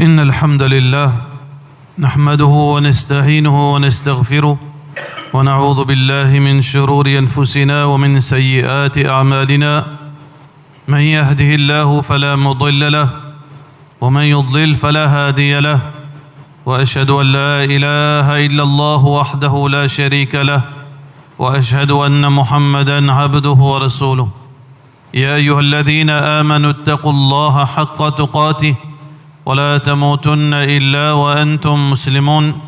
إن الحمد لله نحمده ونستعينه ونستغفره ونعوذ بالله من شرور أنفسنا ومن سيئات أعمالنا من يهده الله فلا مضل له ومن يضلل فلا هادي له وأشهد أن لا إله إلا الله وحده لا شريك له وأشهد أن محمدًا عبده ورسوله يا أيها الذين آمنوا اتقوا الله حق تقاته ولا تموتن إلا وأنتم مسلمون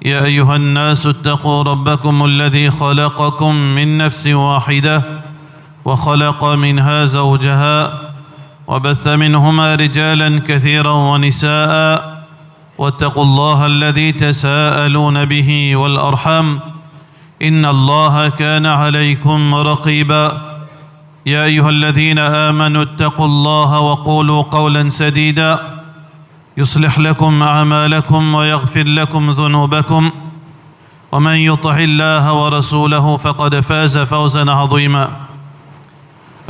يا أيها الناس اتقوا ربكم الذي خلقكم من نفس واحدة وخلق منها زوجها وبث منهما رجالا كثيرا ونساء واتقوا الله الذي تساءلون به والأرحام إن الله كان عليكم رقيبا يا أيها الذين آمنوا اتقوا الله وقولوا قولا سديدا يصلح لكم أعمالكم ويغفر لكم ذنوبكم ومن يطع الله ورسوله فقد فاز فوزا عظيما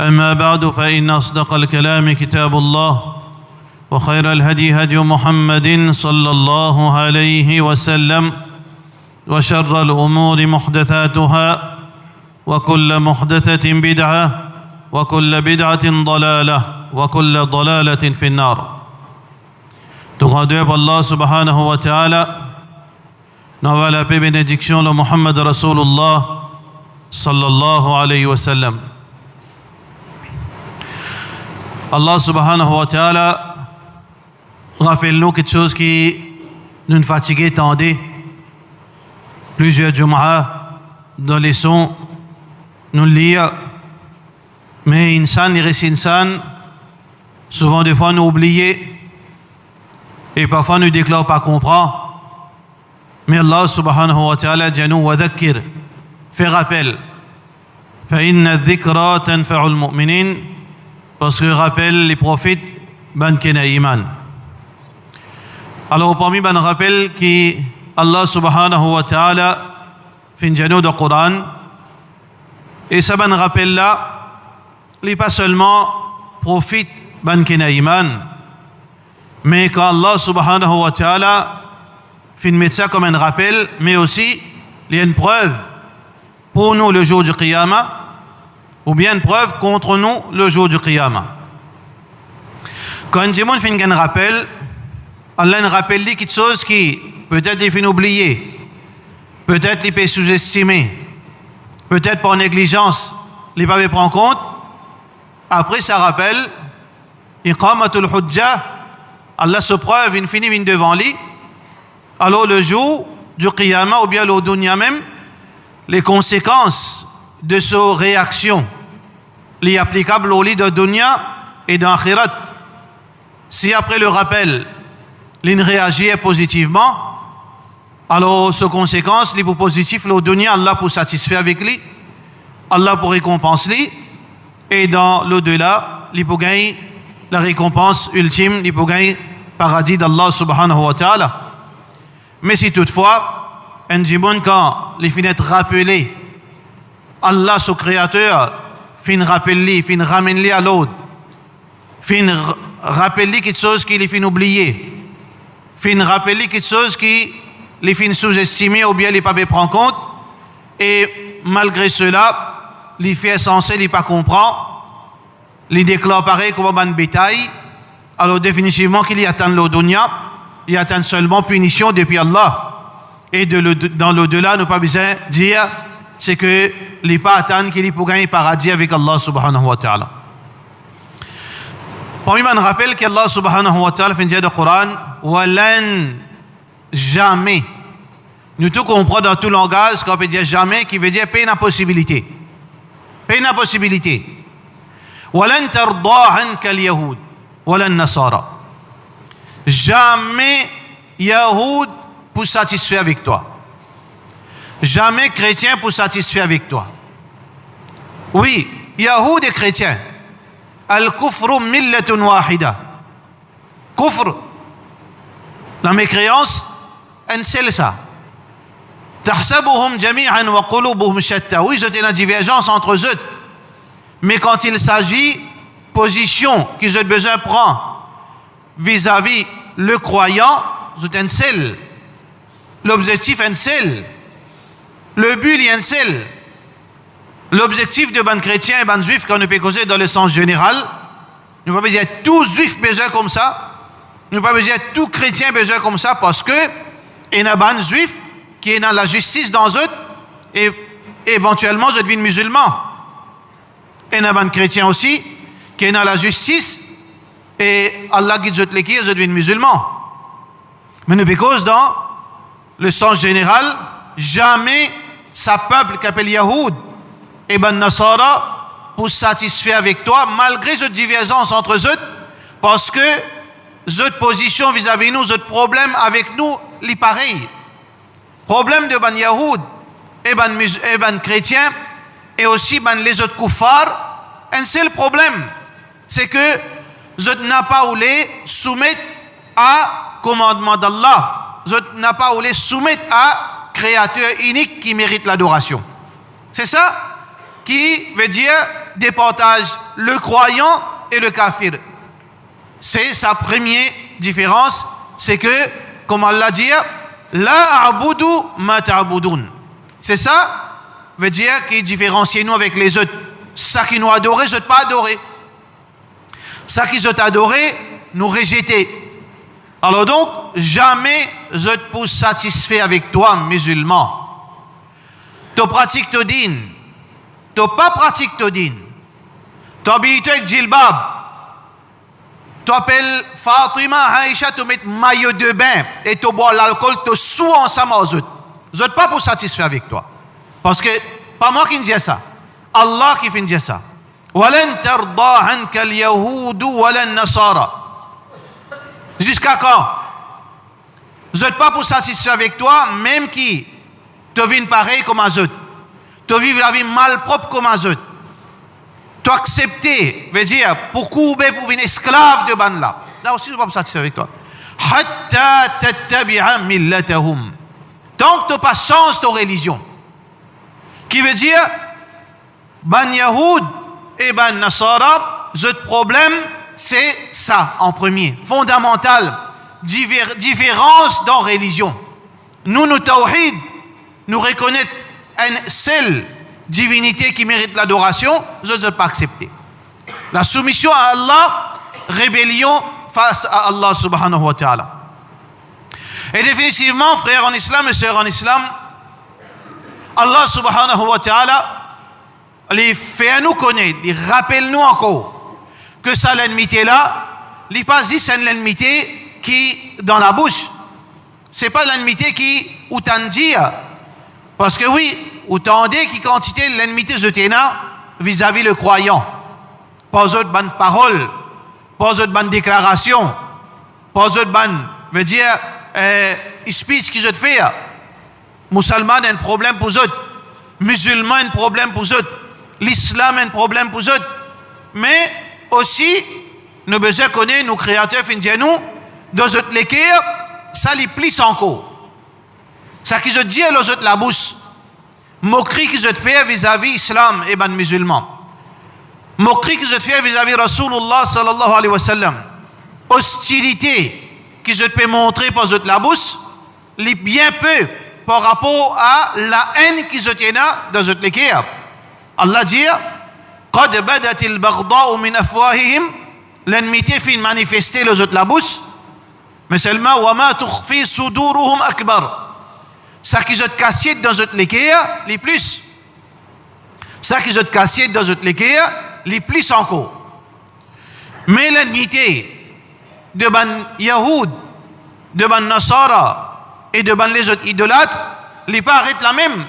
أما بعد فإن أصدق الكلام كتاب الله وخير الهدي هدي محمد صلى الله عليه وسلم وشر الأمور محدثاتها وكل محدثة بدعة وكل بدعة ضلالة وكل ضلالة في النار. Tout grandeur pour Allah subhanahu wa ta'ala, n'envoie la paix et bénédiction de Muhammad Rasulullah sallallahu alayhi wa sallam. Allah subhanahu wa ta'ala rappelle-nous quelque chose qui nous fatigue tant de plusieurs Jum'ah dans les sons nous lire, mais insan et reste insan, souvent des fois nous oublier et parfois nous déclare pas comprendre. Mais Allah subhanahu wa ta'ala dit nous wa dhakkir, fait rappel. Fa inna dhikra tanfa'ul mu'minin, parce que rappel les prophètes ban kena iman. Alors parmi ban rappel qui Allah subhanahu wa ta'ala fait une janou de Coran, et ça ban rappel là, il pas seulement profite ban kena iman, mais quand Allah subhanahu wa ta'ala fait mettre ça comme un rappel, mais aussi il y a une preuve pour nous le jour du Qiyamah, ou bien une preuve contre nous le jour du Qiyamah. Quand un démon fait un rappel, Allah nous rappelle quelque chose qui peut-être il fait oublier, peut-être il peut sous-estimer, peut-être par négligence, il ne peut pas prendre en compte. Après ça rappelle, iqamatul hujjah, Allah se preuve, il finit devant lui. Alors le jour du Qiyamah ou bien le dunya même, les conséquences de sa réaction, les applicables au lit de dunya et d'akhirat. Si après le rappel, il réagit positivement, alors ces conséquences, les pour positifs, le dunya, Allah pour satisfaire avec lui, Allah pour récompenser lui, et dans l'au-delà, il pour gagner la récompense ultime, il pour gagner paradis d'Allah subhanahu wa ta'ala. Mais si toutefois, un djibon quand les finit rappelés, Allah, son créateur, fin rappeler, fin ramener à l'autre, fin rappeler quelque chose qui les fin oublier, fin rappeler quelque chose qui les fin sous-estimer ou bien les pas prendre en compte, et malgré cela, les fait censé les pas comprendre, les déclare pareil comme un bétail, alors définitivement qu'il y attend le dunya, il attend seulement punition depuis Allah. Et dans l'au-delà, nous pas besoin de dire, c'est que les pas attendent qu'il y pour gagner paradis avec Allah subhanahu wa ta'ala. Parmi les rappels qu'Allah subhanahu wa ta'ala fait dire dans le Coran, walan, jamais. Nous tout comprenons dans tout langage qu'on peut dire jamais, qui veut dire pas une possibilité. Pas une possibilité. Walan tarda anka al-yahud, walan nasara. Jamais Yahoud pour satisfaire avec toi. Jamais chrétien pour satisfaire avec toi. Oui, Yahoud est chrétien. Al-kufru millatun wahida. Kufr, la mécréance, un seul ça. Tahsabuhum jami'an wa qulubuhum shatta. Oui, c'est une divergence entre eux. Mais quand il s'agit position qu'ils ont besoin de prendre vis-à-vis le croyant, c'est un seul. L'objectif est un seul. Le but est un seul. L'objectif de ban chrétien et ban juif, quand on peut causer dans le sens général, nous ne pouvons pas dire tout juif besoin comme ça, nous ne pouvons pas dire tout chrétien besoin comme ça, parce que il y a un ban juif qui est dans la justice dans eux, et éventuellement je deviens musulman. Il y a un ban chrétien aussi qui est dans la justice, et Allah guide je deviens musulman. Mais nous cause dans le sens général, jamais sa peuple qu'appelle Yahoud et Ben Nasara pour satisfaire avec toi, malgré cette divergence entre eux, parce que cette position vis-à-vis nous, ce problème avec nous, les pareil. Problème de Ben Yahoud et Ben chrétien, et aussi Ben les autres koufars, un seul problème, c'est que je n'ai pas voulu soumettre à commandement d'Allah. Je n'ai pas voulu soumettre à créateur unique qui mérite l'adoration. C'est ça qui veut dire départage le croyant et le kafir. C'est sa première différence, c'est que, comme Allah dit, la a'budu ma ta'budun. C'est ça veut dire qui différencie nous avec les autres. Ça qui nous adorait, je ne pas adorer. Ça qui je t'adorais, nous rejeter. Alors donc, jamais je te peux satisfaire avec toi, musulman. Tu pratiques ton din. Tu pas pratiques ton din. Tu habites avec djilbab. Tu appelles Fatima, Aïcha, tu mets maillot de bain et tu bois l'alcool, tu sous ensemble aux autres. Je ne pas pour satisfaire avec toi. Parce que, pas moi qui dis ça. Allah qui dit ça. وَلَنْ تَرْضَى عَنْكَ الْيَهُودُ وَلَا النَّصَارَى. Jusqu'à quand? Je ne pas pour satisfaire avec toi, même qui te vit pareil comme un autres. Tu vis la vie malpropre comme un autres. Tu accepter, veut dire, pour couper, pour venir esclave de ban là. Là aussi, je ne pas pour satisfaire avec toi. حَتَّى تَتَّبِعَ مِلَّتَهُمْ. Tant que tu pas change ta religion. Qui veut dire, ban Yahoud et ban Nasara, ce problème, c'est ça en premier, fondamental, différence dans religion. Nous tawhid, nous reconnaître une seule divinité qui mérite l'adoration, je ne peux pas accepter. La soumission à Allah, rébellion face à Allah subhanahu wa ta'ala. Et définitivement, frères en islam et sœurs en islam, Allah subhanahu wa ta'ala les fait nous connaître, les rappelle-nous encore que ça l'ennemité là, les pas dit c'est l'ennemité qui dans la bouche. C'est pas l'ennemité qui ou t'en dit, parce que oui, ou t'en dit qui quantité l'ennemité jeté là vis-à-vis le croyant. Pas autre bonne parole, pas autre bonne déclaration, pas autre bonne veut dire speech qui je te fais. Musulman a un problème pour eux, musulman a un problème pour eux, l'islam a un problème pour eux, mais aussi nous besoin connaître nos créateurs fin nous dans autres l'équerre, ça les plisse encore. Ça qui je dis à l'autre la bouche, moquerie qui je te fais vis-à-vis l'islam et ben musulman, moquerie qui je te fais vis-à-vis Rasulullah sallallahu alayhi wa sallam, hostilité qui je te peux montrer par autres la bouche, les bien peu par rapport à la haine qui se tient dans cette l'équerre. Allah dit قد بدت البغضاء من أفواههم, l'ennemité fait manifester les autres la bouche, mais seulement وما تخفي صدورهم أكبر. Ça qui se cassiette dans cette l'équerre, les plus. Ça qui se cassiette dans cette l'équerre, les plus encore. Mais l'ennemité de ban Yahoud, de ban Nasara et de ban les autres idolâtres, les pas arrêtent la même.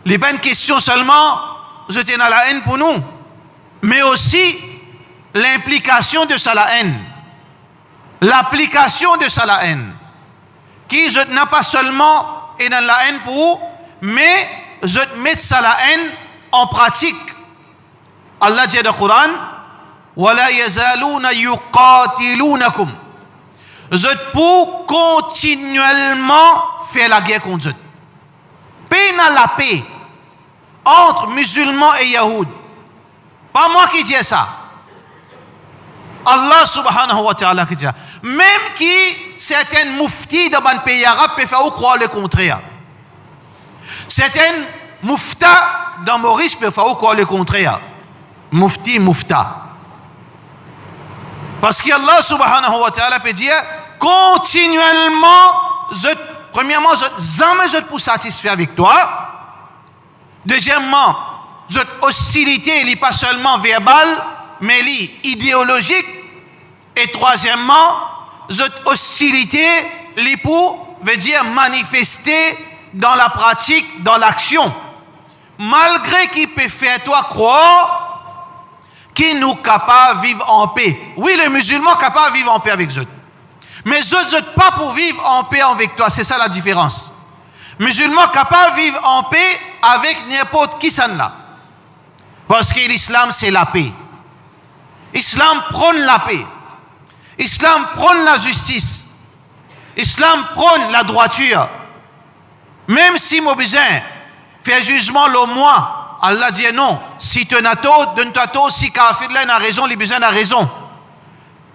Les pas une question seulement jeter dans la haine pour nous, mais aussi l'implication de ça la haine, l'application de ça la haine, qui je n'ai pas seulement et dans la haine pour vous, mais je mets ça la haine en pratique. Allah dit dans le Coran, وَلَا يَزَالُونَ يُقَاتِلُونَكُمْ. Je peux continuellement faire la guerre contre eux. Paix dans la paix entre musulmans et yahoud. Pas moi qui dis ça. Allah subhanahu wa ta'ala qui dit ça. Même qui, certains mouftis dans un pays arabe peuvent faire croire le contraire. Certains mouftas dans Maurice peuvent faire croire le contraire. Mufti, mufta. Parce qu'Allah subhanahu wa ta'ala peut dire continuellement, premièrement, jamais je pour satisfaire avec toi. Deuxièmement, cette hostilité, elle n'est pas seulement verbale, mais elle est idéologique. Et troisièmement, cette hostilité, l'époux veut dire manifester dans la pratique, dans l'action. Malgré qu'il peut faire toi croire qu'il nous capable de vivre en paix. Oui, les musulmans capables de vivre en paix avec eux. Mais eux pas pour vivre en paix avec toi. C'est ça la différence. Musulmans capables de vivre en paix avec n'importe qui ça là. Parce que l'islam, c'est la paix. L'islam prône la paix. L'islam prône la justice. L'islam prône la droiture. Même si mon besoin fait jugement le mois, Allah dit non. Si tu as tort, donne-toi tort. Si kafir a raison, les besoins a raison.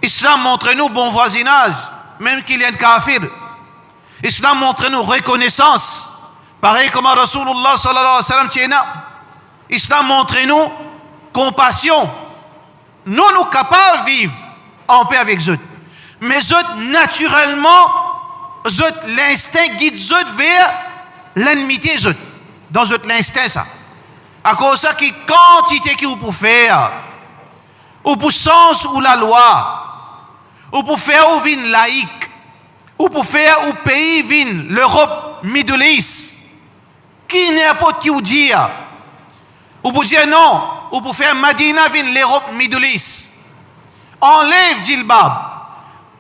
Islam montre-nous bon voisinage, même qu'il y a un kafir. Islam montre-nous reconnaissance. Pareil comme Rasulullah sallallahu alayhi wa sallam tiena. Islam montre-nous compassion. Nous capables de vivre en paix avec eux. Mais eux, naturellement, l'instinct guide eux vers l'ennemité. Dans l'instinct, ça. À cause de ça, qui quantité que vous pouvez faire, ou pour sens ou la loi, ou pour faire ou vin laïque, ou pour faire ou pays vin l'Europe, Middle East, qui n'importe qui vous dire, ou pour dire non, ou pour faire Madina vin l'Europe, Middle East, enlève djilbab,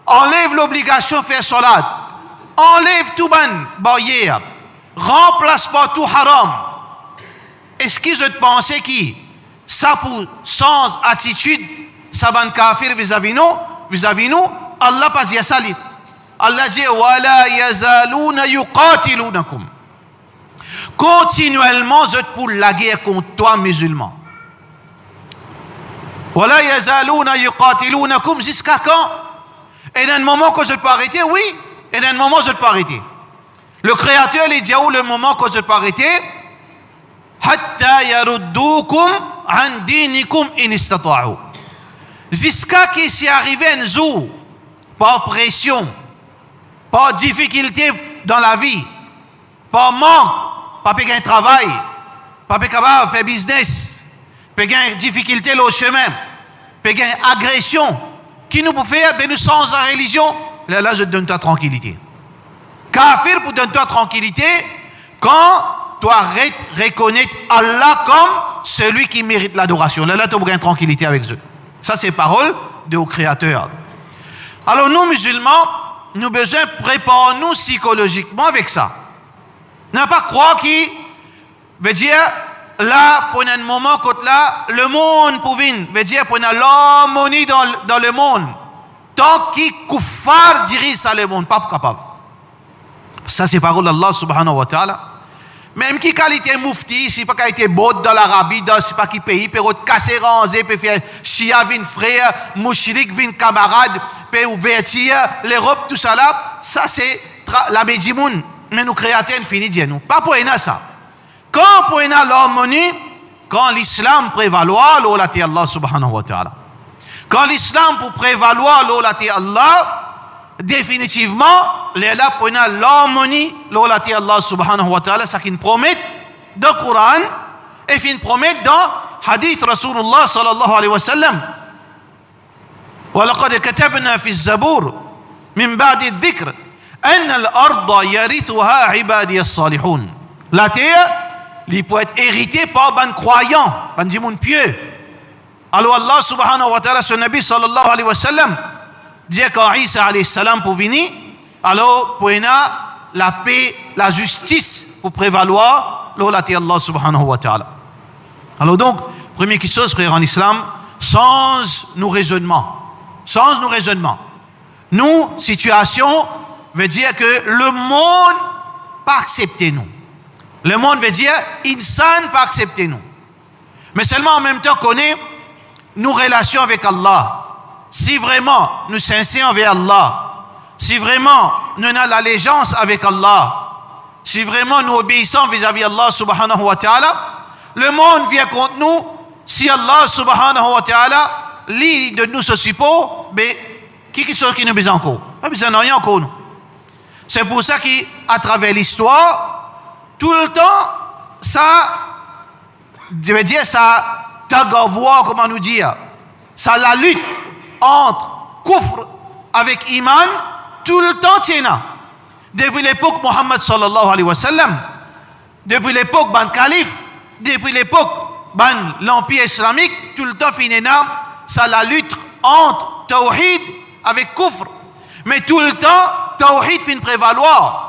enlève l'obligation de faire salat, enlève tout ban barrière, remplace par tout haram. Est-ce que je pensais que ça pour sans attitude, ça va kafir vis-à-vis nous, Allah pas dit ça. Allah dit wala yazaluna yuqatilunakum. Continuellement je pour la guerre contre toi musulman. Wala yazaluna yuqatilunakum jusqu'à quand? Et dans un moment que je peux arrêter, oui, et dans un moment je peux arrêter. Le créateur il dit où le moment que je peux arrêter? Hatta yaruddukum an dinikum in istata'u. Jusqu'à qu'il s'y arrive un jour, par pression, par difficulté dans la vie, par manque, pas payer un travail, pas capable de faire business, payer une difficulté au chemin, payer une agression, qui nous peut faire, ben nous sans la religion, là je te donne ta tranquillité. Kafir pour donner toi tranquillité, quand tu reconnaître Allah comme celui qui mérite l'adoration. Là, tu as une tranquillité avec eux. Ça, c'est parole de au Créateur. Alors, nous, musulmans, nous besoin préparer nous psychologiquement avec ça. Ne pas croire qu'il veut dire, là, pour un moment, quand là, le monde pour venir, veut dire, pour l'harmonie dans le monde. Tant qu'il kuffar dirige ça le monde, pas capable. Ça, c'est parole d'Allah subhanahu wa ta'ala. Même qui qualité moufti, si pas qualité bot dans l'Arabie, dans c'est pas qui pays, peut casser ranger, peut faire chia vin frère, mouchrik vin camarade, peut ouvertir l'Europe, tout ça là, ça c'est la médimoun. Mais nous créateurs fini dire nous. Pas pour ça. Quand pour l'harmonie, quand l'islam prévaloir, l'ola ti Allah subhanahu wa ta'ala. Quand l'islam pour prévaloir, l'ola ti Allah, définitivement, les là pour l'harmonie, l'ola ti Allah subhanahu wa ta'ala, ça qui nous promet dans le Coran et qui nous promet dans hadith Rasulullah sallallahu alayhi wa sallam. وَلَقَدْ كَتَبْنَا فِي الزَّبُورِ مِنْ بَعْدِ الذِّكْرِ أَنَّ الْأَرْضَ يَرِثُهَا عِبَادِيَ الصَّالِحُونَ. La terre, il peut être hérité par ban croyants, ban du monde pieux. Alors Allah subhanahu wa ta'ala, son Nabi sallallahu alayhi wa sallam, dit quand Isa alayhi salam pour venir, alors pour la paix, la justice pour prévaloir, l'Ola Allah subhanahu wa ta'ala. Alors donc, première chose, frère en islam, sans nos raisonnements. Sans nos raisonnements. Nous, situation, veut dire que le monde pas accepter nous. Le monde veut dire, insan pas accepter nous. Mais seulement en même temps qu'on ait nos relations avec Allah. si vraiment nous sincères envers Allah, si vraiment nous avons l'allégeance avec Allah, si vraiment nous obéissons vis-à-vis Allah subhanahu wa ta'ala, le monde vient contre nous. Si Allah subhanahu wa ta'ala lit de nous ce support, mais qui est-ce qui nous besoin encore? Pas besoin de rien encore. C'est pour ça qu'à travers l'histoire, tout le temps, ça, je veux dire, ça tag of war, comment nous dire, ça la lutte entre kufr avec iman, tout le temps tiena. Depuis l'époque Muhammad sallallahu alayhi wa sallam, depuis l'époque ban calife, depuis l'époque ban l'empire islamique, tout le temps finena, ça la lutte entre tawhid avec kufr. Mais tout le temps, tawhid fin prévaloir.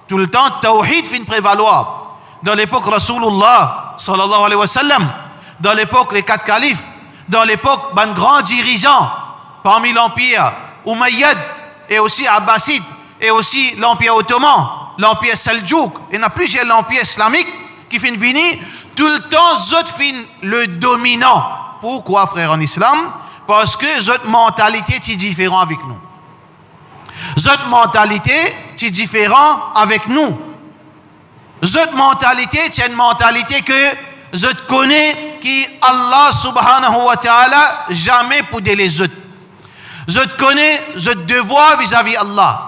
Tout le temps, tawhid fin prévaloir. Dans l'époque Rasulullah sallallahu alayhi wa sallam, dans l'époque les 4 califes, dans l'époque ban grands dirigeants parmi l'empire Umayyad et aussi Abbasid et aussi l'empire ottoman, l'empire Seljouk, et il y a plusieurs l'empire islamique qui fin venir, tout le temps zot fin le dominant. Pourquoi, frère, en islam? Parce que zot mentalité est différente avec nous. Zot mentalité est différente avec nous. Zot mentalité c'est une mentalité que je connais qui Allah subhanahu wa ta'ala jamais pour les autres. Je connais je devoir vis-à-vis Allah.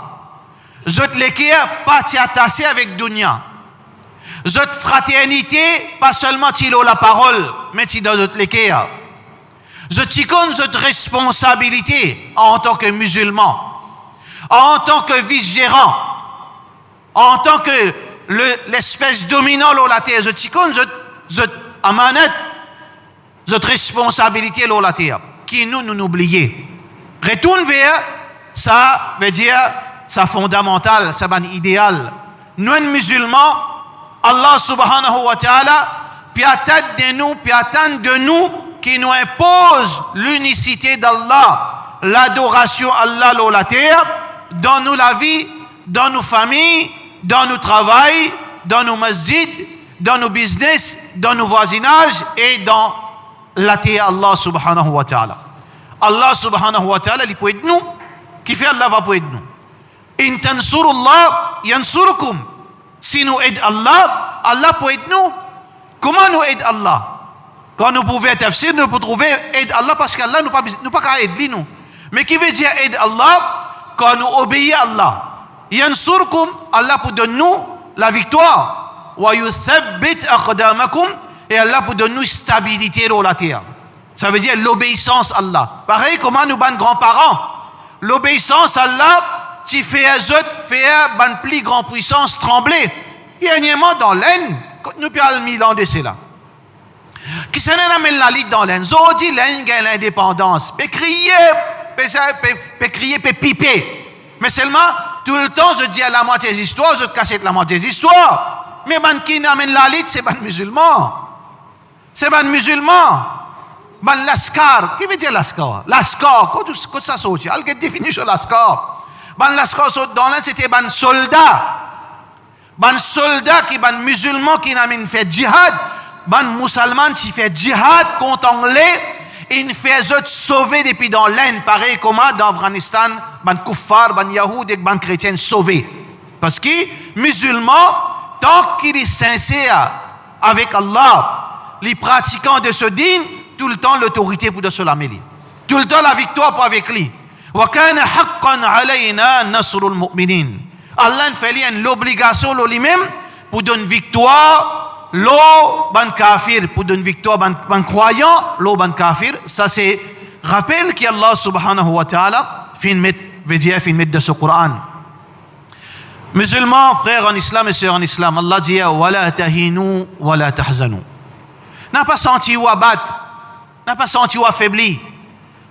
Je l'équerre pas t'attacher avec dunya. Je fraternité pas seulement tilo la parole mais tilo l'équerre. Je t'y connais je responsabilité en tant que musulman, en tant que vice-gérant, en tant que l'espèce dominant la terre. Je t'y connais je amanat, notre responsabilité dans la terre, qui nous oublions. Retourne vers ça, veut dire, ça fondamental, ça ban idéal. Nous, musulmans, Allah subhanahu wa ta'ala, puis attend de nous, qui nous impose l'unicité d'Allah, l'adoration à Allah dans la terre, dans nos la vie, dans nos familles, dans nos travail, dans nos masjids, dans nos business, dans nos voisinages et dans la terre Allah subhanahu wa ta'ala. Allah subhanahu wa ta'ala, il peut aider nous. Qui fait Allah va pour aider nous. In tansurullah yansurukum. Si nous aidons Allah, Allah peut aider nous. Comment nous aide Allah? Quand nous pouvons tafsir, nous pouvons trouver aide Allah parce qu'Allah nous pas qu'à aider nous. Mais qui veut dire aide Allah? Quand nous obéissons à Allah. Yansurukum, Allah peut donner nous la victoire. Wa yuthabbit aqdamakum, et Allah pour donner nous stabilité dans la terre. Ça veut dire l'obéissance à Allah. Pareil comment nous ban grands-parents. L'obéissance à Allah, tu fais un ban plus grand puissance trembler. Dernièrement dans l'Aisne, quand nous parlons 1000 ans de cela. Qui s'en amène la lutte dans l'Aisne. Zodi l'Aisne gagne l'indépendance. Peut crier, peut piper. Mais seulement, tout le temps, je dis à la moitié des histoires, je casse la moitié des histoires. Mais ban qui amène la lutte, c'est ban musulman. C'est ban musulman. Ban laskar. Qui veut dire laskar? Laskar. Quand ça saute, quelle définition laskar? Ban laskar saute dans l'Inde, c'était ban soldat. Ban soldat qui ban musulman qui n'amène fait djihad. Ban musulman qui fait djihad contre anglais. Il fait sauver depuis dans l'Inde. Pareil comme dans Afghanistan, ban kuffar, ban yahoud et ban chrétien sauvés. Parce que musulman, tant qu'il est sincère avec Allah, les pratiquants de ce dîn, tout le temps l'autorité pour de cela mêler. Tout le temps la victoire pour avec lui. Wa kana haqqan alayna nasrul mu'minin. Allah fait l'obligation lui-même pour donner victoire l'eau ban kafir, pour donner victoire ban croyant l'eau ban kafir. Ça c'est rappel qu'Allah subhanahu wa ta'ala fin mettre de ce Coran. Musulmans, frères en islam et sœurs en islam, Allah dit wala tahinu wala tahzanu. N'a pas senti ou abattre, n'a pas senti ou affaibli.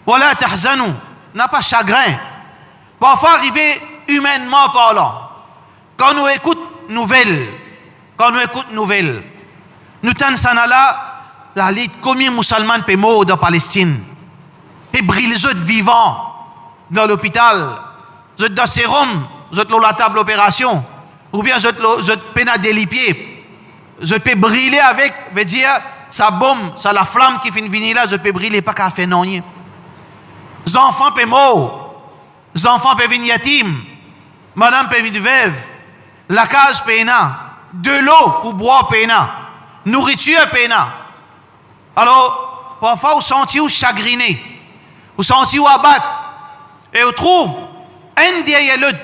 Wala tahzanu, n'a pas chagrin. Parfois arriver humainement parlant. Quand nous écoutons nouvelles, nous t'en sanala la lutte combien musulmans peut mourir dans Palestine, peut brûler les autres vivants dans l'hôpital, les autres dans sérum. Je te la table d'opération, ou bien je te pénale des pieds, je peux brûler avec, veut dire, sa bombe, ça la flamme qui finit venir là, je peux brûler, pas qu'à faire non rien. les enfants peuvent mourir, les enfants peuvent venir yatim, madame peut venir veuve, la case péna, de l'eau pour boire péna, nourriture péna. Alors, parfois, vous sentez vous chagriné, vous sentez vous abattu, et vous trouvez un derrière l'autre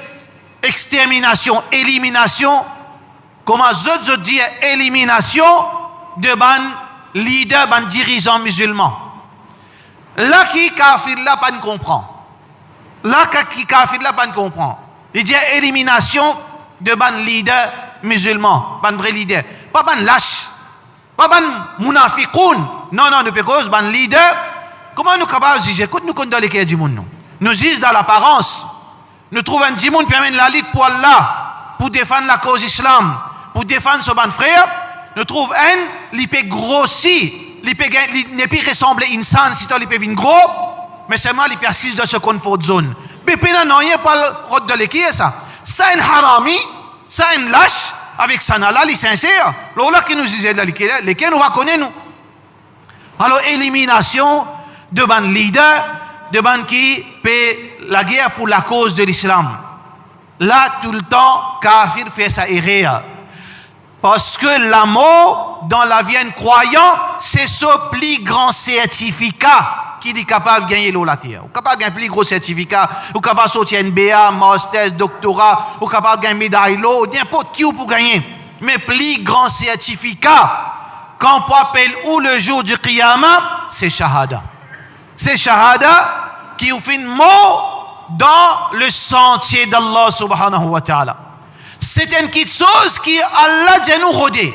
extermination, élimination, comment je dis élimination de ban leader, ban dirigeant musulman. Là qui kafir là pas ne comprend. Là qui kafir là pas ne comprend. Il dit élimination de ban leader musulman, ban vrai leader, pas ban lâche, pas ban munafiqoun. Non, de cause ban leader. Comment nous capables de juger? Écoute, nous connaissons les cas du monde. Nous jugeons dans l'apparence. Nous trouvons un djimoun qui amène la lutte pour Allah, pour défendre la cause islam, pour défendre son ban frère. Nous trouvons un, qui peut grossir, qui ne peut ressembler à insan, si tu peut venir gros, mais seulement il persiste dans ce confort zone. Mais pena non, il n'y a pas le rôle de l'équipe, ça. Ça un harami, ça un lâche, avec ça là, il est sincère. Là qui nous disait lesquels nous reconnaissons, nous. Alors, élimination de ban leader, de ban qui paie la guerre pour la cause de l'islam. Là, tout le temps, kafir fait sa erreur. Parce que l'amour dans la vie croyant, c'est ce plus grand certificat qui est capable de gagner l'eau la terre. Ou capable de gagner un plus gros certificat, ou capable de sortir NBA, master, doctorat, ou capable de gagner médaille l'eau, n'importe qui pour gagner. Mais plus grand certificat, quand on appelle où le jour du Qiyamah, c'est Shahada. C'est Shahada qui vous fait mort dans le sentier d'Allah subhanahu wa ta'ala. C'est une petite chose qui Allah dit nous rodé.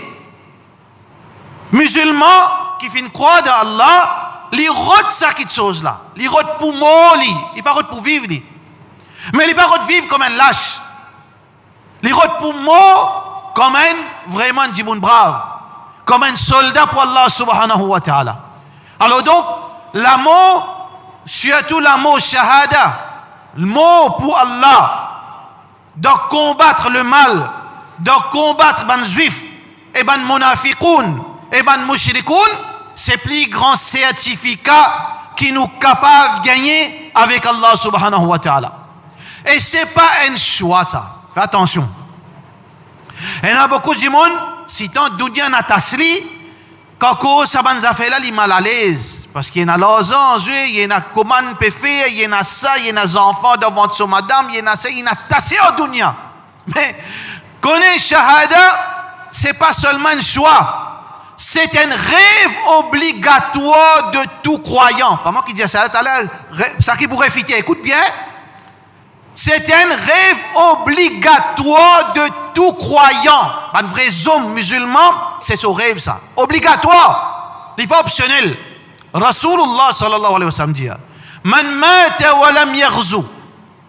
Musulmans qui fin croire dans Allah, ils rodent cette petite chose là. Ils rodent pour mourir, ils pas rodent pour vivre. Mais ils pas rodent vivre comme un lâche. Ils rodent pour mourir comme un vraiment djimoun brave, comme un soldat pour Allah subhanahu wa ta'ala. Alors donc, l'amour, surtout l'amour shahada, le mot pour Allah, de combattre le mal, de combattre les juifs, et les munafiqoun, et les mushrikoun, c'est le plus grand certificat qui nous capable de gagner avec Allah subhanahu wa ta'ala. Et ce n'est pas un choix, ça. Fais attention. Il y a beaucoup de monde, si tant d'oudien à tasli, quand ça va nous faire là, il est mal à l'aise. Parce qu'il y a l'argent, il y a comment on peut faire, il y a ça, il y a des enfants devant son madame, il y a ça, il y a tassé en dunya. Mais, connaître Shahada, c'est pas seulement un choix. C'est un rêve obligatoire de tout croyant. Pas moi qui dis ça, ça qui pourrait fitter. Écoute bien. C'est un rêve obligatoire de tout croyant. Un vrai homme musulman, c'est son rêve, ça. Obligatoire. Il n'est pas optionnel. Rasulullah sallallahu alayhi wa sallam dit Man mata wa lam yaghzu.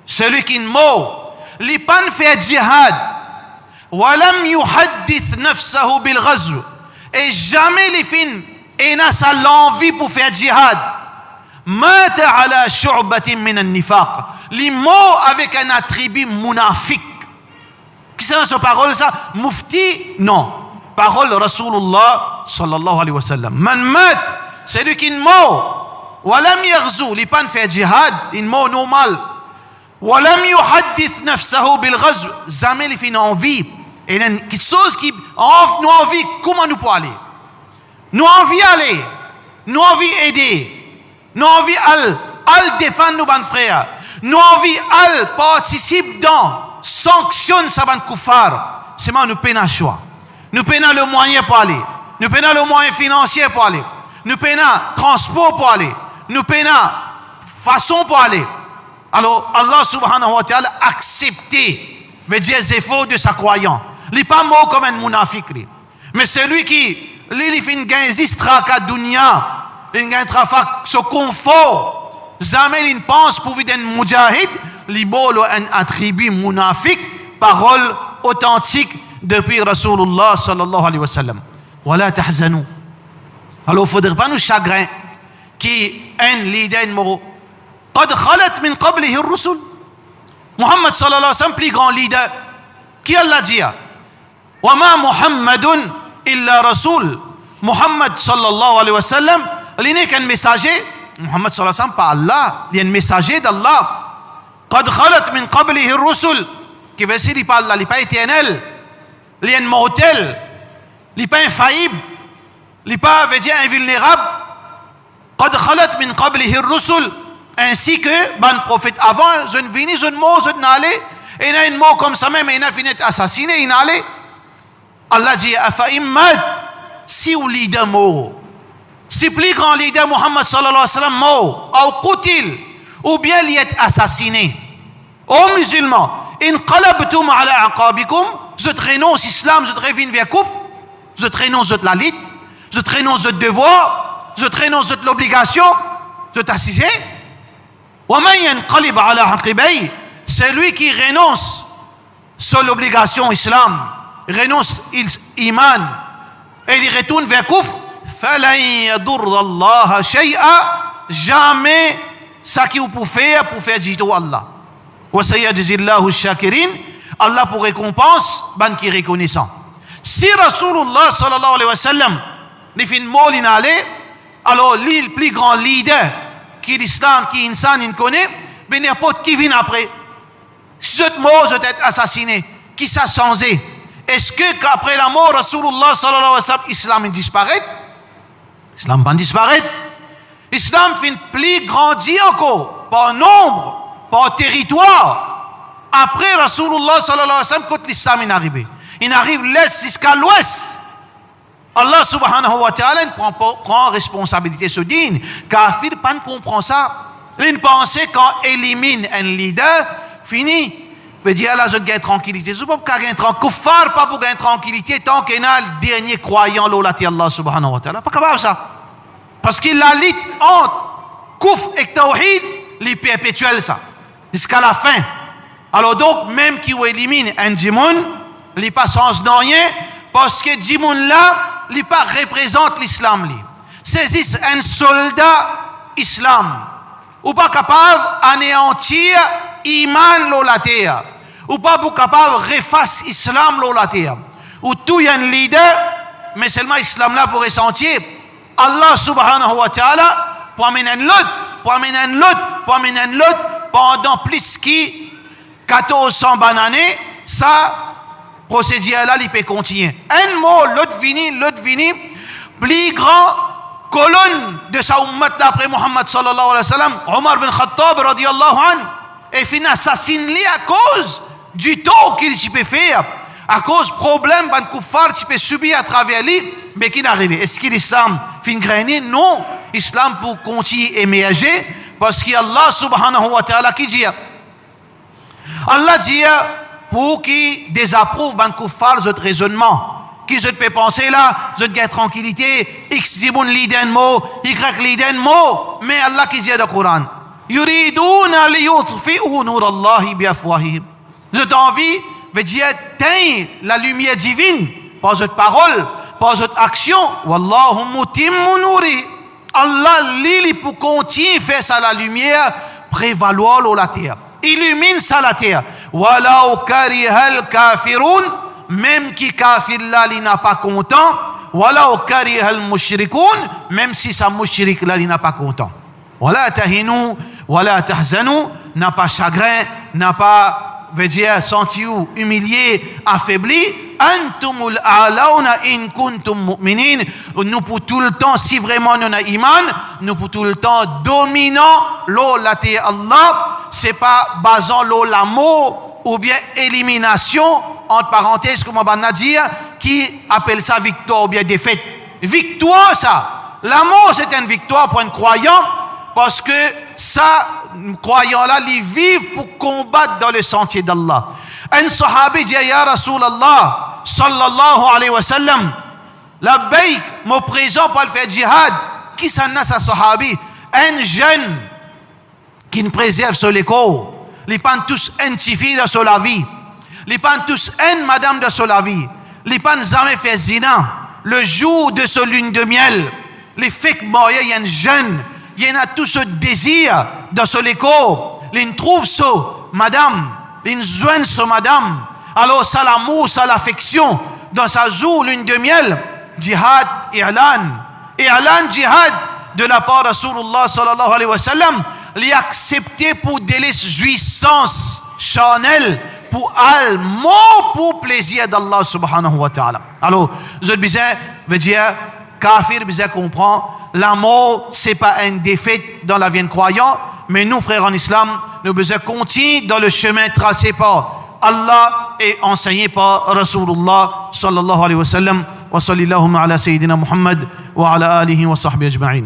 Celui qui meurt, il n'a pas fait djihad. Wa lam yuhaddith nafsahu bil ghazw. Et jamais les fins, et n'a sa l'envie pour faire djihad. Mata ala shu'batin min an-nifaq. Les mots avec un attribut munafiq. Qui c'est dans sa parole ça? Mufti? Non. Parole Rasulullah sallallahu alayhi wa sallam. Man mat, c'est lui qui mort. Walam yaghzu, il pas fait djihad, il mort normal. Walam yuhaddith nafsahu bil ghazw. Jamais il fait envie. Et il y a quelque chose qui nous envie, comment nous pouvons aller? Nous envie aller. Nous envie aider. Nous envie al défendre nos bons frères. Nous envie al participe dans sanctionne sa bande koufar. C'est moi nous peinons choix. Nous peinons le moyen pour aller. Nous peinons le moyen financier pour aller. Nous peinons transport pour aller. Nous peinons façon pour aller. Alors Allah subhanahu wa ta'ala accepté veut dire les efforts de sa croyant. Il n'est pas mort comme un munafiq. Mais celui qui il fait une gain zistraka dunya, il gagne trafak ce confort. Jamais il ne pense pour vivre un mujahid, il a un attribut munafiq, parole authentique depuis Rasulullah sallallahu alayhi wa sallam. Wala tahzanu. Alors il ne faudrait pas nous chagrin qui un leader moro. قد خلت من قبله الرسل. Muhammad sallallahu alayhi wa sallam, plus grand leader. Qui Allah dit? وما محمد إلا رسول. Muhammad sallallahu alayhi wa sallam, il n'est qu'un messager. Muhammad sallallahu alayhi wa sallam par Allah, il y a un messager d'Allah. Qad khalat min qablihi ar-rusul, qui veut dire il parle là, il n'est pas éternel, il est mortel, il n'est pas infaillible, il n'est pas, veut dire, invulnérable. Qad khalat min qablihi ar-rusul, ainsi que ban prophète avant, je ne vini, je ne mort, je n'allais, et il y a une mort comme ça même, et il a fini assassiné, il n'allait. Allah dit, afa immat, si ou leader mort, si plus grand leader Muhammad sallallahu alayhi wa sallam mort, ou qutil, ou bien il est assassiné. Ô musulmans, in qalabtum ala aqabikum, je te renonce l'islam, je te reviens vers Kouf, je te renonce la lit, je te renonce le devoir, je te renonce l'obligation, je t'assise. Wa man yanqalib ala aqibay, c'est lui qui renonce sur l'obligation islam, renonce iman, et il retourne vers Kouf, falan yadur Allah shay'a, jamais ça qui vous pouvez faire dire à Allah. Wa sayajzillahu shakirin, Allah pour récompense ban qui reconnaissant. Si Rasulullah sallallahu alayhi wa sallam ne fin mot l'inale, alors lui le plus grand leader qui l'islam qui insan il connaît, ben n'importe qui vient après. Ce mot doit être assassiné, qui ça changé. Est-ce que qu'après la mort Rasulullah sallallahu alayhi wa sallam islam disparaît? Islam va disparaître. Islam fin plus grandi encore par nombre, par territoire. Après Rasulullah sallallahu alayhi wa sallam, quand l'islam est arrivé, il arrive l'est jusqu'à l'ouest. Allah subhanahu wa ta'ala prend responsabilité sur dîne. Kafir pas comprend ça. Il pense qu'on élimine un leader, fini. Veut dire là je gagne tranquillité. Je ne peux pas gagner tranquillité. Pas pour gagner tranquillité tant qu'il y a le dernier croyant là Allah subhanahu wa ta'ala. Pas capable ça. Parce qu'il la lit entre Kouf et Tawhid, les perpétuels ça. Jusqu'à la fin. Alors donc, même qui élimine un djimoun, il n'est pas sans rien, parce que djimoun là, il n'est pas représente l'islam. Saisissent un soldat islam. Ou pas capable d'anéantir iman la terre. Ou pas capable de refaire islam la terre. Ou tout y a un leader, mais seulement islam là pour ressentir. Allah subhanahu wa ta'ala pour amener un lot, pendant plus que 1400 années, ça procédure là, il peut continuer. Un mot, l'autre vini, plus grand colonne de sa ummat d'après Muhammad sallallahu alayhi wa sallam, Omar bin Khattab radiyallahu anhu, et fin assassine lui à cause du tort qu'il peut faire, à cause problème ban kuffar tu peux subir à travers lui, mais qui n'arrive. Est-ce que l'islam fin gagner? Non, l'islam pour continuer émerger, parce qu'Allah subhanahu wa ta'ala qui dit, Allah dit pour qui désapprouve ban kuffar votre raisonnement. Qui je peux penser là, je te gagne tranquillité, X ziboun liden mot, Y liden mot, mais Allah qui dit dans le Coran, yuriduna liyutfi'u nur Allah bi afwahihim. Je t'envie, veut dire teindre la lumière divine par votre parole, par votre action. Wallahu mutimmu nuri. Allah li pour continuer faire ça la lumière prévaloir la terre. Illumine ça la terre. Walau karihal kafirun, même qui kafir là il n'a pas content. Walau karihal mushrikun, même si sa mushrik là il n'a pas content. Wala tahinu wala tahzanu, n'a pas chagrin, n'a pas veut dire senti ou humilié, affaibli. Antumul a'launa in kuntum mu'minin. Nous pour tout le temps, si vraiment nous avons iman, nous pour tout le temps dominant l'eau la terre Allah. C'est pas basant l'eau l'amour ou bien élimination entre parenthèses comme on va dire qui appelle ça victoire ou bien défaite. Victoire ça. L'amour c'est une victoire pour un croyant parce que ça croyant là ils vivent pour combattre dans le sentier d'Allah. Un sahabi dit ya Rasulallah sallallahu alayhi wa sallam, labbaik, mon présent pour le faire djihad. Qui s'en a sa sahabi? Un jeune qui nous préserve sur l'école. Les pas tous un fille de la vie. Les pas tous une madame de la vie. Les pas jamais fait zina. Le jour de ce lune de miel, les fake moyens, il y a un jeune, il y en a tout ce désir de ce l'école. Ils trouvent ça, madame. Ils joignent ce madame. Alors, ça l'amour, ça l'affection. Dans sa jour, lune de miel, djihad, i'lan, djihad. de la part de Rasulullah sallallahu alayhi wa sallam, l'y accepter pour délice jouissance charnelle, pour mot pour plaisir d'Allah subhanahu wa ta'ala. Alors, je veux dire, kafir, je comprends, l'amour, c'est pas un défaite dans la vie de croyant, mais nous, frères en islam, nous devons continuer dans le chemin tracé par Allah et enseigné par Rasulullah sallallahu alayhi wa sallam. Wa sallallahu ala sayyidina Muhammad wa ala alihi wa sahbihi ajma'in.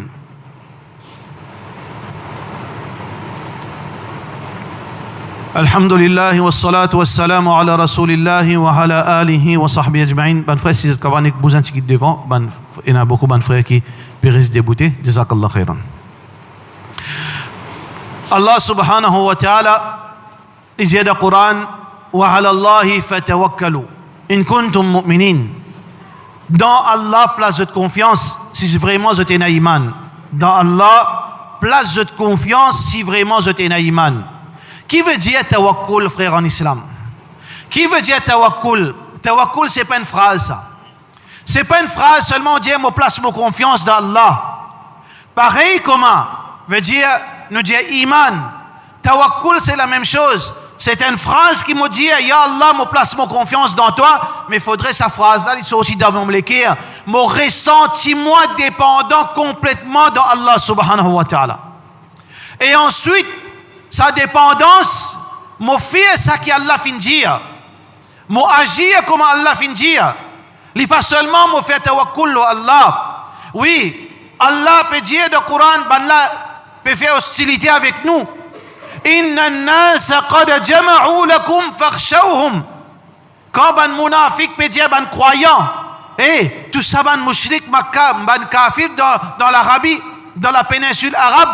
Alhamdulillah wa salatu wa salamu ala rasulillah wa ala alihi wa sahbihi ajma'in. Ban frère, si vous avez besoin de devant, il y a beaucoup de frères qui périssent déboutés. Jazakallah khairan. Allah subhanahu wa ta'ala, il dit dans le Coran, wa ala Allahi fatawakkalu in kuntum mu'minin. Dans Allah, place de confiance si vraiment vous êtes un iman. Dans Allah, place de confiance si vraiment vous êtes un iman. Qui veut dire tawakkul, frère en islam? Qui veut dire tawakkul? Tawakkul, c'est pas une phrase, ça. C'est pas une phrase seulement dire, moi place mon confiance dans Allah. Pareil, comment? Veut dire, nous dire iman. Tawakkul, c'est la même chose. C'est une phrase qui me dit, ya Allah, moi place mon confiance dans toi. Mais il faudrait sa phrase-là, il soit aussi dans mon l'écrire. Mon ressentiment dépendant complètement dans Allah subhanahu wa ta'ala. Et ensuite, sa dépendance, mon faire ça qu'Allah fin dire, mon agir comme Allah fin dire. Il pas seulement mon faire tawakkul à Allah. Oui, Allah peut dire dans le Coran, Allah peut faire hostilité avec nous. Inna an-nas qad jama'u lakum fakhshawhum. Quand ban munafiq peut dire ban croyant, tout ça ban mushrik Makkah, ban kafir dans l'Arabie, dans la péninsule arabe.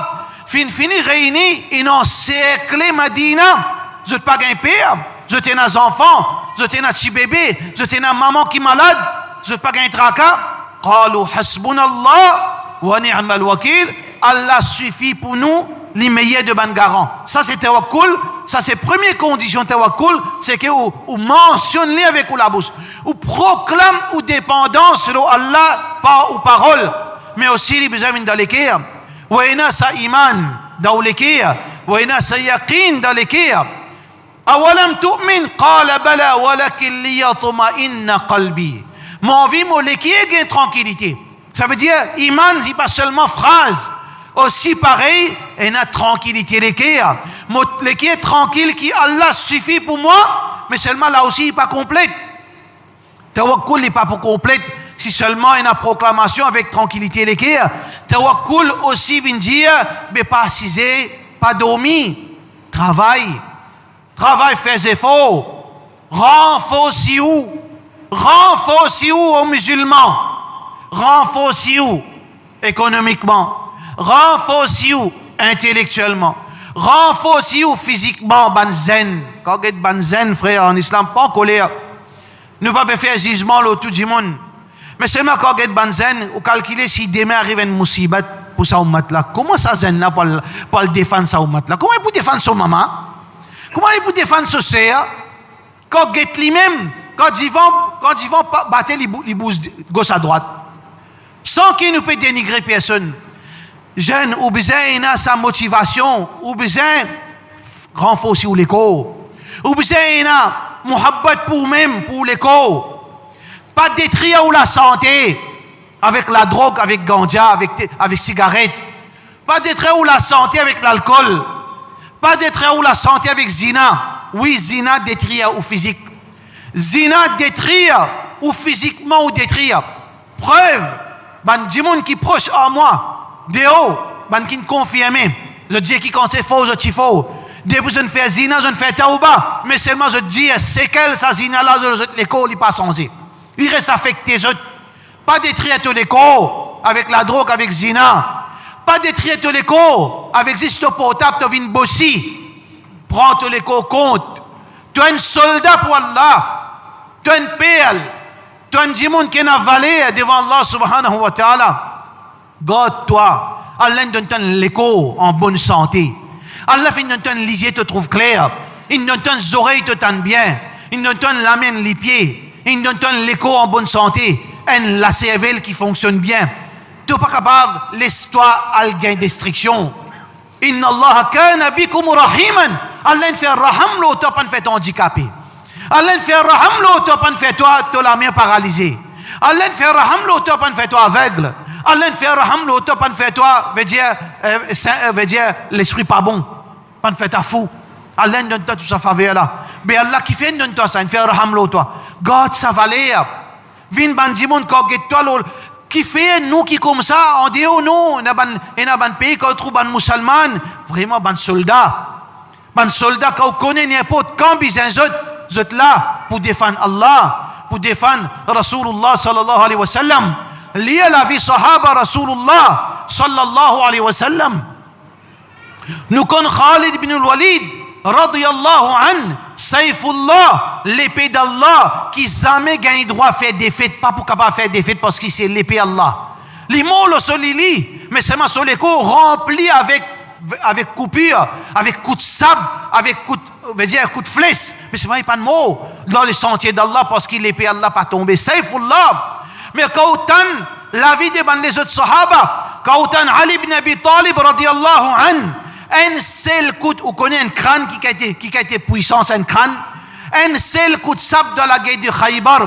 Fini réunis, ils ont cerclé Madina. Vous n'êtes pas un père, vous êtes un enfant, vous êtes un petit bébé, vous êtes une maman qui est malade, vous n'êtes pas un tracas. Qalu hasbunallah wa ni'mal wakil. Allah suffit pour nous, les meilleurs de ban garant. Ça c'est tawakkul, ça c'est première condition tawakkul, c'est que vous mentionnez avec la bouche, vous proclame ou dépendance sur Allah par ou parole, mais aussi les besoins dans l'équerre. وإنا سإيمان دولكية وإنا سيقين دولكية أولم تؤمن قال بلى ولكن ليطمئن قلبي. Mon vie molékiyé gagne tranquillité. Ça veut dire iman c'est pas seulement phrase, aussi pareil et na tranquillité l'équerre. L'équerre tranquille qui Allah suffit pour moi, mais seulement là aussi il n'est pas complète. Tawakkul n'est pas pour complète si seulement il y a une proclamation avec tranquillité l'équerre. Tawakkul aussi vient dire, mais pas assiser, pas dormir, travail, fais effort, renforcez-vous aux musulmans, renforcez-vous économiquement, renforcez-vous intellectuellement, renforcez-vous physiquement, ban zen, quand vous êtes ban zen, frère, en islam, pas en colère, ne pas faire jugement là tout du monde. Mais seulement quand vous êtes ban zen, vous calculez si demain arrive une musibat pour sa ummat là. Comment ça zen là pour le défendre sa ummat là? Comment il peut défendre son maman? Comment il peut défendre son sœur? Quand vous êtes lui-même, quand ils vont battre les bouches gauche à droite, sans qu'il ne peut dénigrer personne. Jeune, ou besoin a sa motivation, ou besoin renforcer l'école, ou besoin a muhabbat pour même pour l'école. Pas détruire la santé avec la drogue, avec ganja, avec cigarette. Pas détruire la santé avec l'alcool. Pas détruire la santé avec zina. Oui, zina détruire ou physique. Zina détruire ou physiquement ou détruire. Preuve, ban dimoun qui proche en moi. Déo, ban qui confirme. Je dis qui quand c'est faux, je dis faux. Depuis je ne fais zina, je ne fais taouba. Mais seulement je dis, c'est quelle sa zina là, l'école n'est pas censé. Il reste affecté. Pas détruire tous les corps avec la drogue, avec zina. Pas détruire tous les corps avec juste portable, tu viens bosser. Prends tous les corps compte. Tu es un soldat pour Allah. Tu es un perle. Tu es un djimoun qui est avalé devant Allah subhanahu wa ta'ala. Garde-toi. Allah donne les corps en bonne santé. Allah fait donne les yeux te trouve clair. Il donne les oreilles te tendent bien. Il donne la main, les pieds. Il donne l'écho en bonne santé, la cervelle qui fonctionne bien. tu pas capable l'histoire al gain destruction. Inna Allah kana bikum rahiman. Allah fait raham lo tu pas fait handicapé. Allah fait raham lo tu pas fait toi la main paralysée. Allah fait raham lo tu pas fait toi aveugle. Allah fait raham lo tu pas fait toi veut dire l'esprit pas bon. Pas fait ta fou. Allah donne toi tout sa faveur là. Mais Allah qui fait donne toi ça, il fait raham lo toi. God sa valeur. Vin bandimon ko get toi lo qui fait nous qui comme ça on dit oh non na ban pays qu'on trouve ban musulman vraiment ban soldat qu'on connaît n'importe quand besoin zot là pour défendre Allah pour défendre Rasulullah sallallahu alayhi wa sallam lié la vie sahaba Rasulullah sallallahu alayhi wa sallam nous connaissons Khalid ibn al-Walid radiyallahu an Saifullah, l'épée d'Allah, qui jamais gagne droit à faire des fêtes, pas pour capable faire des fêtes parce que c'est l'épée d'Allah. Les mots, le solili, mais c'est ma soléco rempli avec coupure, avec coup de sable, avec coup de flèche. Mais c'est vrai, pas de mots dans les sentiers d'Allah parce que l'épée d'Allah pas tombé. Saifullah. Mais quand autant la vie de les autres sahaba, quand autant Ali ibn Abi Talib radiyallahu an, un seul coup, on connaît un crâne qui a été puissant, un crâne. Un seul coup de sable dans la guerre de Khaybar.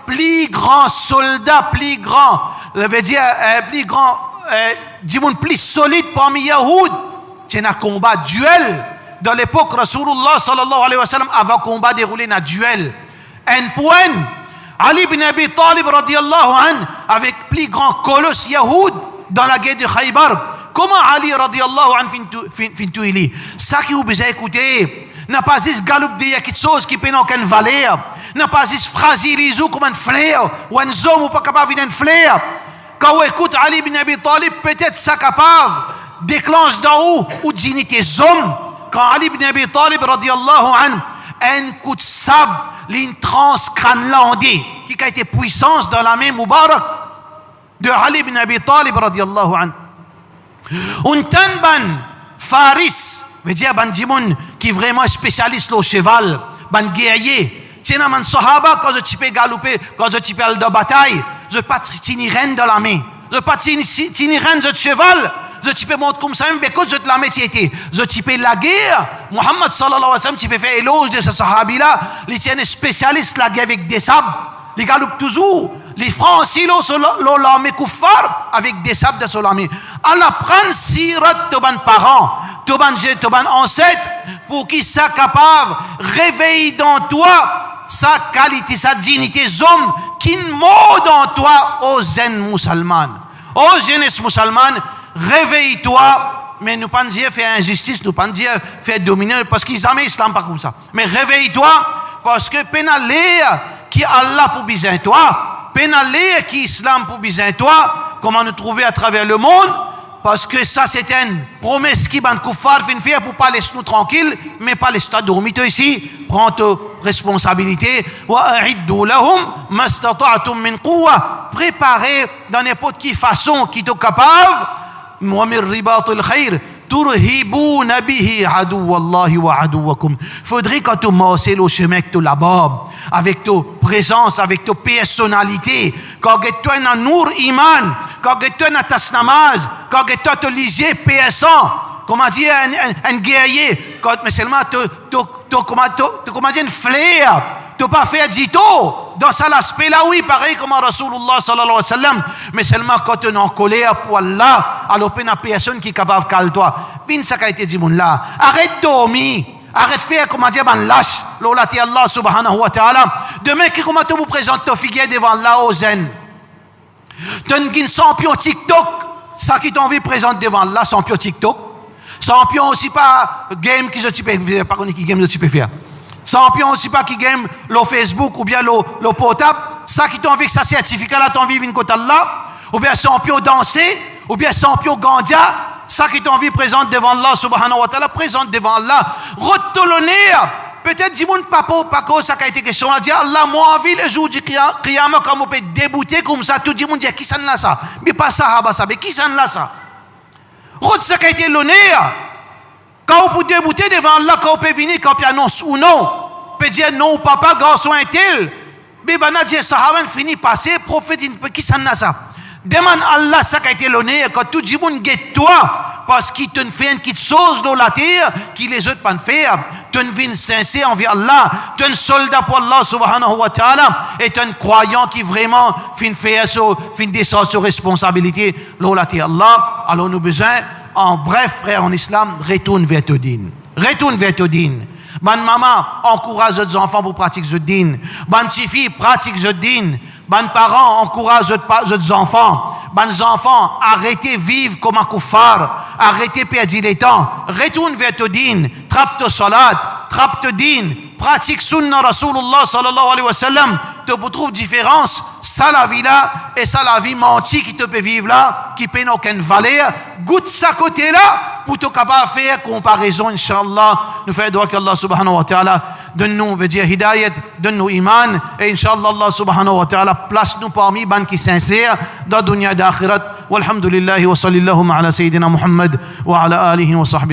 Plus grand soldat, plus grand, plus solide parmi Yahoud. C'est un combat duel. Dans l'époque, Rasulullah sallallahu alayhi wa sallam, avant combat déroulé dans duel. Un point, Ali ibn Abi Talib radiyallahu an, avec plus grand colosse Yahoud dans la guerre de Khaybar. Comment Ali radiallahu anhu fintuili? Ça qui vous besoin écouter. N'a pas juste galoupe de quelque chose qui peut aucune valeur. N'a pas juste fragiliser comme un flair ou un homme ou pas capable d'un flair. Quand on écoute Ali ibn Abi Talib, peut-être ça capable déclenche d'en haut ou dignité homme. Quand Ali ibn Abi Talib radiallahu anhu un coup de sable, l'une transcrâne landé qui a été puissance dans la main Moubarak de Ali ibn Abi Talib radiallahu anhu. Un ban faris, veut dire ban dimon qui vraiment spécialiste au cheval, ban guerrier. Tiens man sahaba quand je peux galoper, quand je peux aller de bataille, je pas tini reine dans la main, je pas tini reine de cheval, je peux monter comme ça, mais quand je te la mets était, je peux la guerre. Muhammad sallallahu alayhi wa sallam, tu peux faire éloge de ce sahabi là, il tient spécialiste la guerre avec des sabres, il galope toujours. Les francs aussi, l'armée kuffar avec des sables de son armée. Allah prend sirat de ban parents, de ban ancêtres, pour qu'ils soient capables de réveiller dans toi sa qualité, sa dignité, homme qui mot dans toi aux jeunes musulmans. Aux jeunesses musulmanes, réveille-toi, mais nous pas dire faire injustice, nous pas dire faire dominer, parce qu'ils jamais islam pas comme ça. Mais réveille-toi, parce que pénalé qui Allah pour besoin toi. Pénalé qui islam pour besoin toi, comment nous trouver à travers le monde, parce que ça c'est une promesse qui ban kuffar fin faire pour pas laisser nous tranquille, mais pas laisser toi dormir ici, prends tes responsabilités, wa a'iddu lahum mastata'tum min quwwa, préparez dans n'importe quelle façon qui est capable, wa min ribatul khair turhibuna bihi aduwallahi wa aduwakum. Faudrait quand tu marches le chemin que tu là-bas avec ta présence, avec ta personnalité, quand tu es dans nour iman, quand tu es dans ta namaz, quand tu es dans lisier PSA, comment dire un guerrier, quand mais seulement comment dire un flair, tu pas fait dito dans cet aspect là oui pareil comme Rasulullah sallallahu alayhi wa sallam, mais seulement quand tu es en colère pour Allah, alors il y a une personne qui est capable de calmer toi. Fin ça qu'a été dit mon là, arrête de dormir. Arrête de faire, comment dire, ben lâche, l'olati Allah subhanahu wa ta'ala. Demain, comment tu vous présentes ta figure devant Allah au zen? Tu as un champion TikTok, ça qui t'a envie de présenter devant Allah, champion TikTok. Champion aussi pas game qui tu peux faire, pas qui game tu peux faire. Champion aussi pas qui game le Facebook ou bien le portable, ça qui t'a envie que ça certificat là, t'as envie de venir côté Allah, ou bien champion danser, ou bien champion gandia. Ça qui t'a envie présente devant Allah subhanahu wa ta'ala, présente devant Allah. Retourner, peut-être dis-moi pas quoi ça qui a été question. On a dit Allah, moi envie le jour du qiyamah, comme on peut débouter comme ça, tout le monde dit qui s'en l'a ça. Mais pas ça, ça, mais qui s'en l'a ça. Retourner, ça qui a été l'honneur. Quand on peut débouter devant Allah, quand on peut venir, quand on annonce ou non, on peut dire non, papa, garçon est tel. Mais ben, on a dit, Sahaba fini passer, prophète, qui s'en l'a ça. Demande Allah ça qui a été l'honneur, quand tout le monde guette toi, parce qu'il te fait une petite chose dans la terre, qui les autres pas faire. Tu es une sincère envers Allah, tu es un soldat pour Allah subhanahu wa ta'ala, et tu es un croyant qui vraiment fait descendre sur responsabilité dans la terre. Allah, alors nous besoin, en bref, frère en islam, retourne vers ton din. Retourne vers ton din. Bonne maman, encourage les enfants pour pratiquer ce din. Bonne fille, pratique ce din. Bonne parents, encourage les enfants. Bonnes enfants, arrêtez de vivre comme un kuffar. Arrêtez de perdre le temps. Retourne vers ton din. Trappe ton salat. Trappe ton din. Pratique sunna Rasulullah sallallahu alayhi wa sallam. Tu trouves différence. Ça la vie là et ça la vie mentie qui te peut vivre là, qui peut aucune valeur. Goûte ça côté là pour te capable de faire comparaison, Inch'Allah. Nous faisons droit qu'Allah subhanahu wa ta'ala donne-nous, veut dire hidayat, donne-nous iman, et Inch'Allah, Allah subhanahu wa ta'ala place-nous parmi les qui sincères dans la dunya d'akhirat. Walhamdulillahi wa sallallahu ala sayyidina Muhammad wa ala alihi wa sahbihi.